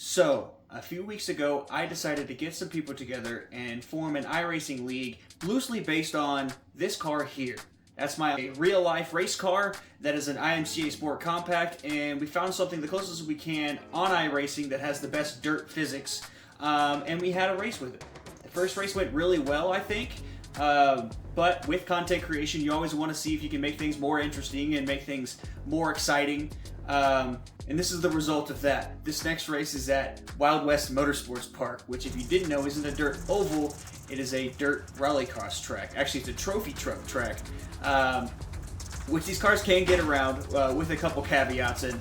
So, a few weeks ago, I decided to get some people together and form an iRacing league loosely based on this car here. That's my real life race car. That is an IMCA Sport Compact, and we found something the closest we can on iRacing that has the best dirt physics, and we had a race with it. The first race went really well, I think. But with content creation, you always want to see if you can make things more interesting and make things more exciting. And this is the result of that. This next race is at Wild West Motorsports Park, which, if you didn't know, isn't a dirt oval. It is a dirt rallycross track. Actually, it's a trophy truck track, which these cars can get around with a couple caveats and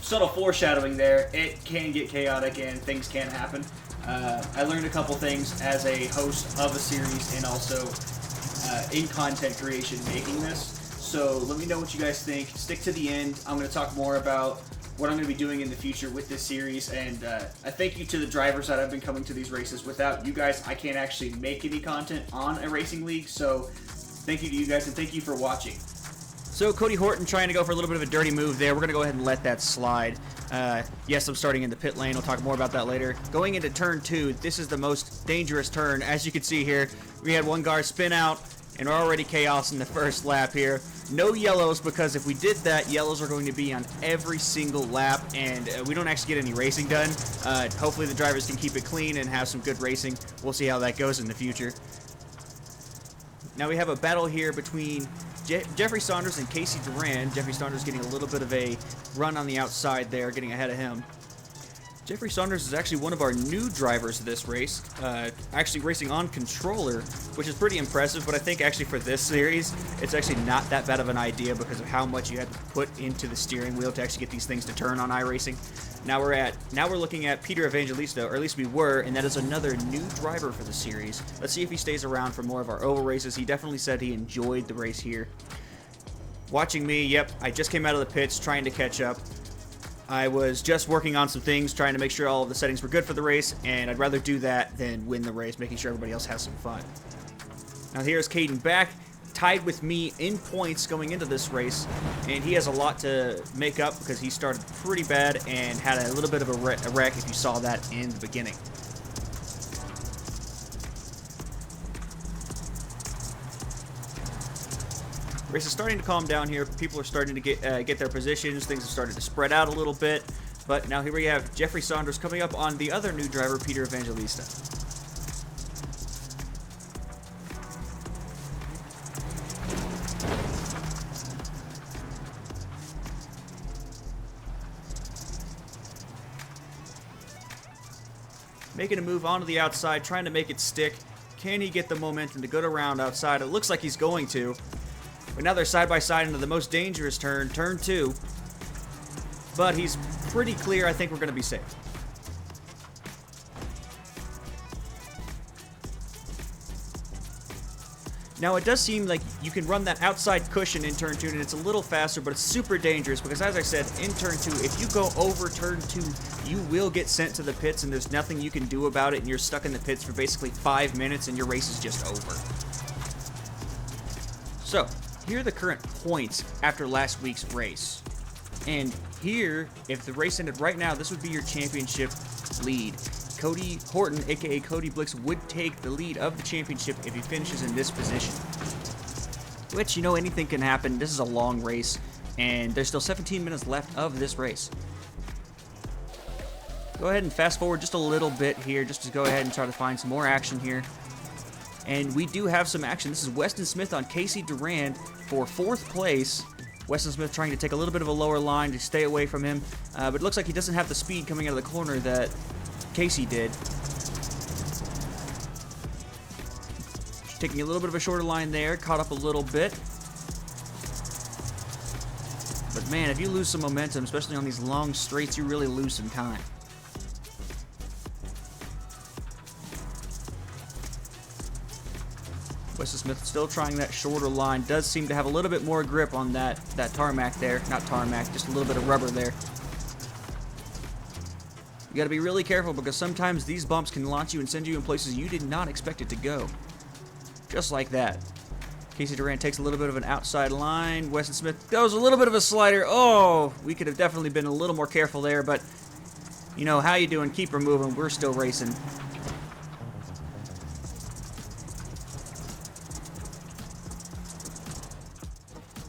subtle foreshadowing there. It can get chaotic and things can happen. I learned a couple things as a host of a series and also in content creation making this. So let me know what you guys think. Stick to the end. I'm going to talk more about what I'm going to be doing in the future with this series. And I thank you to the drivers that have been coming to these races. Without you guys, I can't actually make any content on a racing league. So thank you to you guys and thank you for watching. So Cody Horton trying to go for a little bit of a dirty move there. We're going to go ahead and let that slide. Yes, I'm starting in the pit lane. We'll talk more about that later. Going into turn 2, this is the most dangerous turn. As you can see here, we had one car spin out, and we're already chaos in the first lap here. No yellows, because if we did that, yellows are going to be on every single lap, and we don't actually get any racing done. Hopefully the drivers can keep it clean and have some good racing. We'll see how that goes in the future. Now we have a battle here between Jeffrey Saunders and Casey Duran. Jeffrey Saunders getting a little bit of a run on the outside there, getting ahead of him. Jeffrey Saunders is actually one of our new drivers of this race, actually racing on controller, which is pretty impressive, but I think actually for this series, it's actually not that bad of an idea because of how much you had to put into the steering wheel to actually get these things to turn on iRacing. Now we're looking at Peter Evangelista, or at least we were, and that is another new driver for the series. Let's see if he stays around for more of our oval races. He definitely said he enjoyed the race here. Watching me, yep, I just came out of the pits trying to catch up. I was just working on some things, trying to make sure all of the settings were good for the race, and I'd rather do that than win the race, making sure everybody else has some fun. Now here's Caden back, tied with me in points going into this race, and he has a lot to make up because he started pretty bad and had a little bit of a wreck if you saw that in the beginning. Race is starting to calm down here. People are starting to get their positions. Things have started to spread out a little bit. But now here we have Jeffrey Saunders coming up on the other new driver, Peter Evangelista. Making a move onto the outside, trying to make it stick. Can he get the momentum to go around outside? It looks like he's going to. But now they're side by side into the most dangerous turn, turn 2. But he's pretty clear. I think we're going to be safe. Now it does seem like you can run that outside cushion in turn 2, and it's a little faster, but it's super dangerous because, as I said, in turn 2, if you go over turn 2, you will get sent to the pits, and there's nothing you can do about it, and you're stuck in the pits for basically 5 minutes, and your race is just over. So here are the current points after last week's race. And here, if the race ended right now, this would be your championship lead. Cody Horton, aka Cody Blix, would take the lead of the championship if he finishes in this position. Which, you know, anything can happen. This is a long race, and there's still 17 minutes left of this race. Go ahead and fast forward just a little bit here, just to go ahead and try to find some more action here. And we do have some action. This is Weston Smith on Casey Duran for 4th place. Weston Smith trying to take a little bit of a lower line to stay away from him. But it looks like he doesn't have the speed coming out of the corner that Casey did. Taking a little bit of a shorter line there. Caught up a little bit. But man, if you lose some momentum, especially on these long straights, you really lose some time. Weston Smith still trying that shorter line. Does seem to have a little bit more grip on that tarmac there. Not tarmac, just a little bit of rubber there. You got to be really careful because sometimes these bumps can launch you and send you in places you did not expect it to go. Just like that. Casey Duran takes a little bit of an outside line. Weston Smith goes a little bit of a slider. Oh, we could have definitely been a little more careful there, but You know, how you doing? Keep her moving. We're still racing.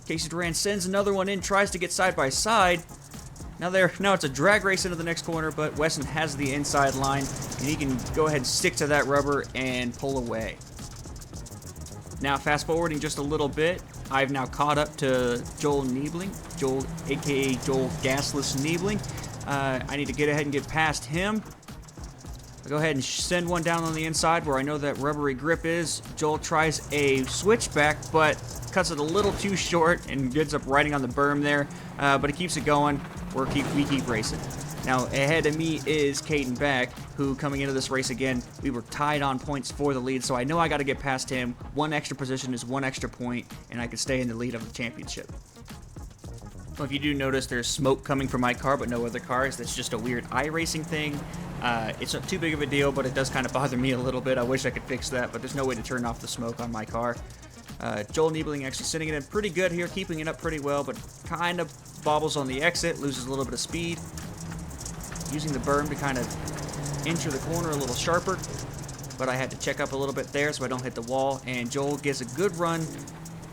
Casey Duran sends another one in, tries to get side by side. Now it's a drag race into the next corner, but Wesson has the inside line, and he can go ahead and stick to that rubber and pull away. Now, fast forwarding just a little bit, I've now caught up to Joel Niebling, aka Joel Gasless Niebling. I need to get ahead and get past him. I'll go ahead and send one down on the inside where I know that rubbery grip is. Joel tries a switchback, but cuts it a little too short and ends up riding on the berm there. But he keeps it going. We keep racing. Now, ahead of me is Caden Back, who coming into this race again, we were tied on points for the lead, so I know I got to get past him. One extra position is one extra point, and I can stay in the lead of the championship. Well, if you do notice, there's smoke coming from my car, but no other cars. That's just a weird iRacing thing. It's not too big of a deal, but it does kind of bother me a little bit. I wish I could fix that, but there's no way to turn off the smoke on my car. Joel Niebling actually sitting it in pretty good here, keeping it up pretty well, but kind of bobbles on the exit, loses a little bit of speed. Using the berm to kind of enter the corner a little sharper, but I had to check up a little bit there so I don't hit the wall, and Joel gets a good run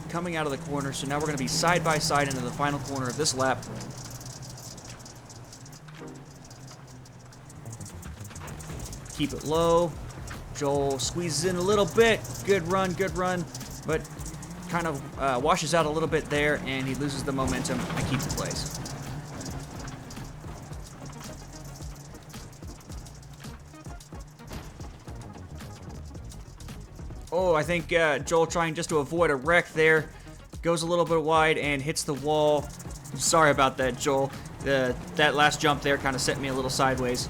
coming out of the corner, so now we're going to be side by side into the final corner of this lap. Keep it low. Joel squeezes in a little bit. Good run, but kind of washes out a little bit there, and he loses the momentum. I keep the place. Oh, I think Joel trying just to avoid a wreck there. Goes a little bit wide and hits the wall. Sorry about that, Joel. That last jump there kind of sent me a little sideways.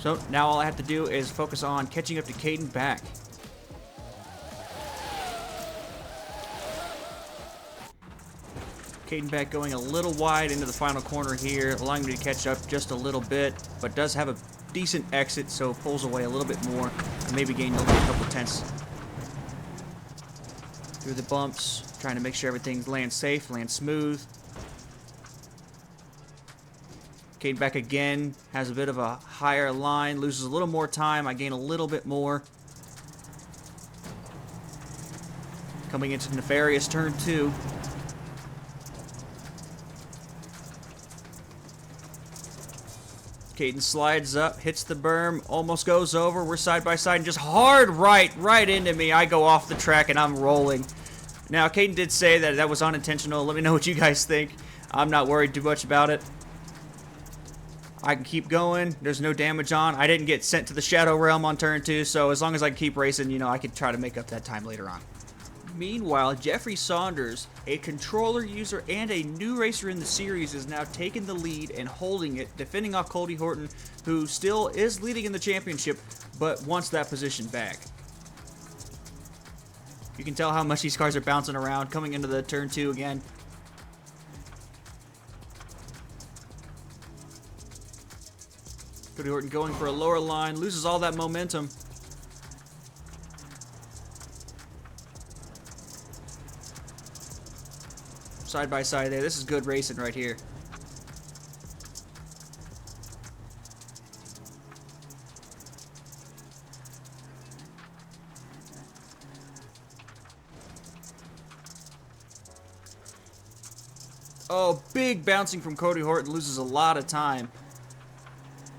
So now all I have to do is focus on catching up to Caden Back. Caden Back going a little wide into the final corner here, allowing me to catch up just a little bit, but does have a decent exit, so pulls away a little bit more, and maybe gain a couple tenths. Through the bumps, trying to make sure everything lands safe, lands smooth. Caden Back again, has a bit of a higher line, loses a little more time, I gain a little bit more. Coming into nefarious turn 2. Caden slides up, hits the berm, almost goes over. We're side by side, and just hard right into me. I go off the track, and I'm rolling. Now, Caden did say that that was unintentional. Let me know what you guys think. I'm not worried too much about it. I can keep going. There's no damage on. I didn't get sent to the Shadow Realm on turn 2, so as long as I can keep racing, you know, I could try to make up that time later on. Meanwhile, Jeffrey Saunders, a controller user and a new racer in the series, is now taking the lead and holding it, defending off Cody Horton, who still is leading in the championship, but wants that position back. You can tell how much these cars are bouncing around, coming into the turn 2 again. Cody Horton going for a lower line, loses all that momentum. Side by side there. This is good racing right here. Oh, big bouncing from Cody Horton, loses a lot of time.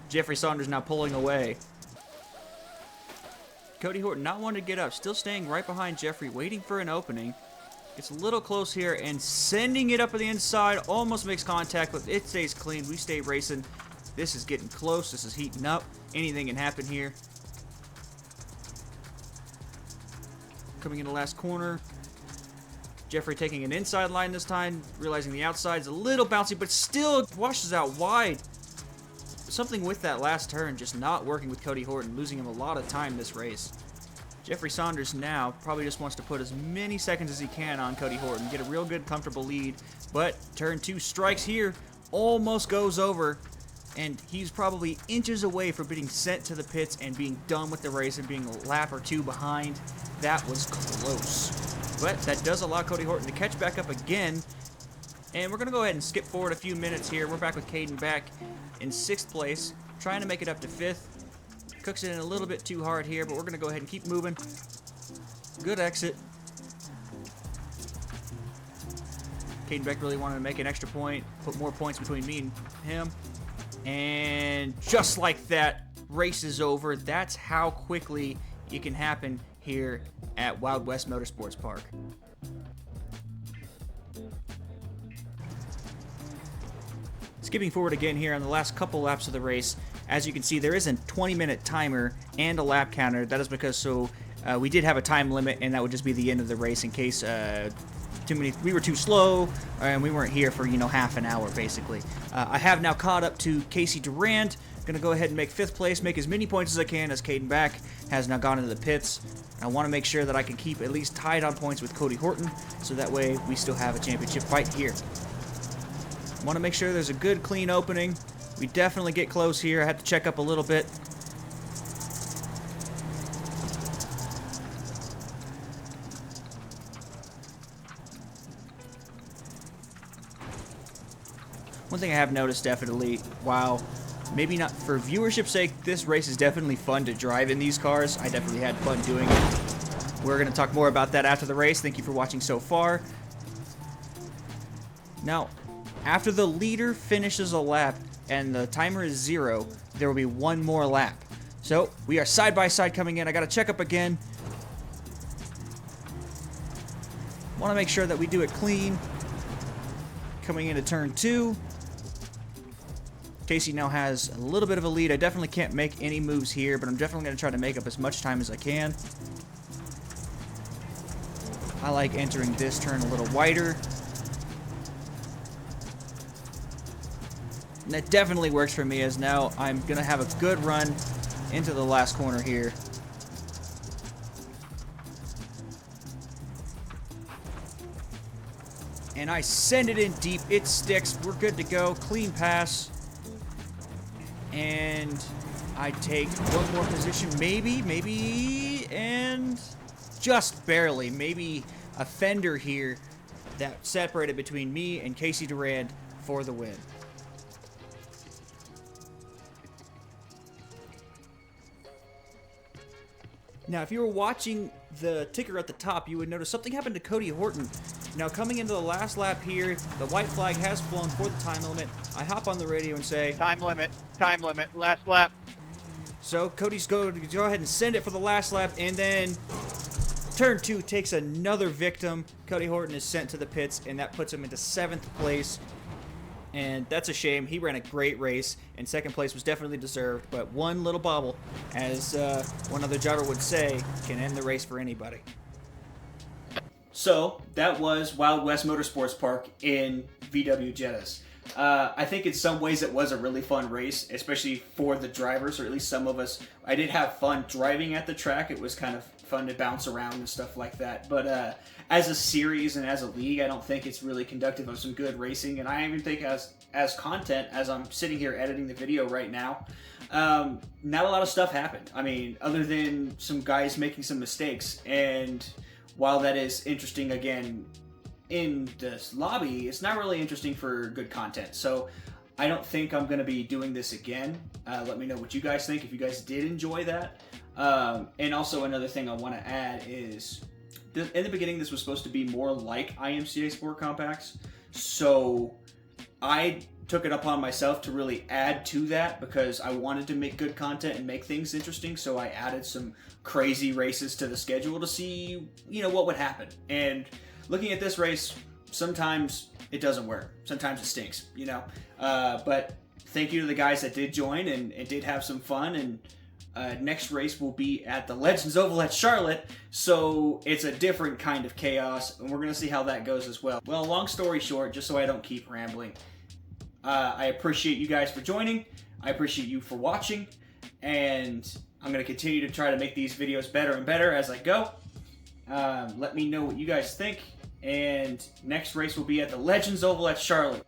Jeffrey Saunders now pulling away. Cody Horton not wanting to get up, still staying right behind Jeffrey, waiting for an opening. Gets a little close here and sending it up to the inside. Almost makes contact, but it stays clean. We stay racing. This is getting close. This is heating up. Anything can happen here. Coming in the last corner. Jeffrey taking an inside line this time, realizing the outside's a little bouncy, but still washes out wide. Something with that last turn just not working with Cody Horton, losing him a lot of time this race. Jeffrey Saunders now probably just wants to put as many seconds as he can on Cody Horton, get a real good, comfortable lead, but turn 2 strikes here, almost goes over, and he's probably inches away from being sent to the pits and being done with the race and being a lap or 2 behind. That was close. But that does allow Cody Horton to catch back up again And we're going to go ahead and skip forward a few minutes here. We're back with Caden back in 6th place, trying to make it up to 5th. Cooks it in a little bit too hard here, but we're going to go ahead and keep moving. Good exit. Caden Beck really wanted to make an extra point, put more points between me and him. And just like that, race is over. That's how quickly it can happen here at Wild West Motorsports Park. Skipping forward again here on the last couple laps of the race, as you can see, there is a 20-minute timer and a lap counter. That is because we did have a time limit, and that would just be the end of the race in case we were too slow and we weren't here for half an hour basically. I have now caught up to Casey Durand. Gonna go ahead and make 5th place, make as many points as I can, as Caden Back has now gone into the pits. I want to make sure that I can keep at least tied on points with Cody Horton, so that way we still have a championship fight here. Want to make sure there's a good, clean opening. We definitely get close here. I had to check up a little bit. One thing I have noticed definitely, while maybe not for viewership's sake, this race is definitely fun to drive in these cars. I definitely had fun doing it. We're going to talk more about that after the race. Thank you for watching so far. Now, after the leader finishes a lap and the timer is 0, there will be one more lap. So, we are side by side coming in. I got to check up again. Want to make sure that we do it clean. Coming into turn 2. Casey now has a little bit of a lead. I definitely can't make any moves here, but I'm definitely going to try to make up as much time as I can. I like entering this turn a little wider. And that definitely works for me, as now I'm going to have a good run into the last corner here. And I send it in deep. It sticks. We're good to go. Clean pass. And I take one more position. Maybe, and just barely. Maybe a fender here that separated between me and Casey Durand for the win. Now, if you were watching the ticker at the top, you would notice something happened to Cody Horton. Now, coming into the last lap here, the white flag has flown for the time limit. I hop on the radio and say, time limit, last lap. So, Cody's going to go ahead and send it for the last lap, and then turn 2 takes another victim. Cody Horton is sent to the pits, and that puts him into 7th place. And that's a shame. He ran a great race, and 2nd place was definitely deserved. But one little bobble, as one other driver would say, can end the race for anybody. So, that was Wild West Motorsports Park in VW Jettas. I think in some ways it was a really fun race, especially for the drivers, or at least some of us. I did have fun driving at the track. It was kind of fun to bounce around and stuff like that. But as a series and as a league, I don't think it's really conductive of some good racing. And I even think as content, as I'm sitting here editing the video right now, not a lot of stuff happened. I mean, other than some guys making some mistakes. And while that is interesting, again, in this lobby, it's not really interesting for good content. So I don't think I'm going to be doing this again. Let me know what you guys think, if you guys did enjoy that. And also another thing I want to add is, in the beginning this was supposed to be more like IMCA Sport Compacts. So I took it upon myself to really add to that because I wanted to make good content and make things interesting. So I added some crazy races to the schedule to see, what would happen. And looking at this race, sometimes it doesn't work. Sometimes it stinks, But thank you to the guys that did join and did have some fun. And next race will be at the Legends Oval at Charlotte. So it's a different kind of chaos. And we're going to see how that goes as well. Well, long story short, just so I don't keep rambling, I appreciate you guys for joining. I appreciate you for watching. And I'm going to continue to try to make these videos better and better as I go. Let me know what you guys think. And next race will be at the Legends Oval at Charlotte.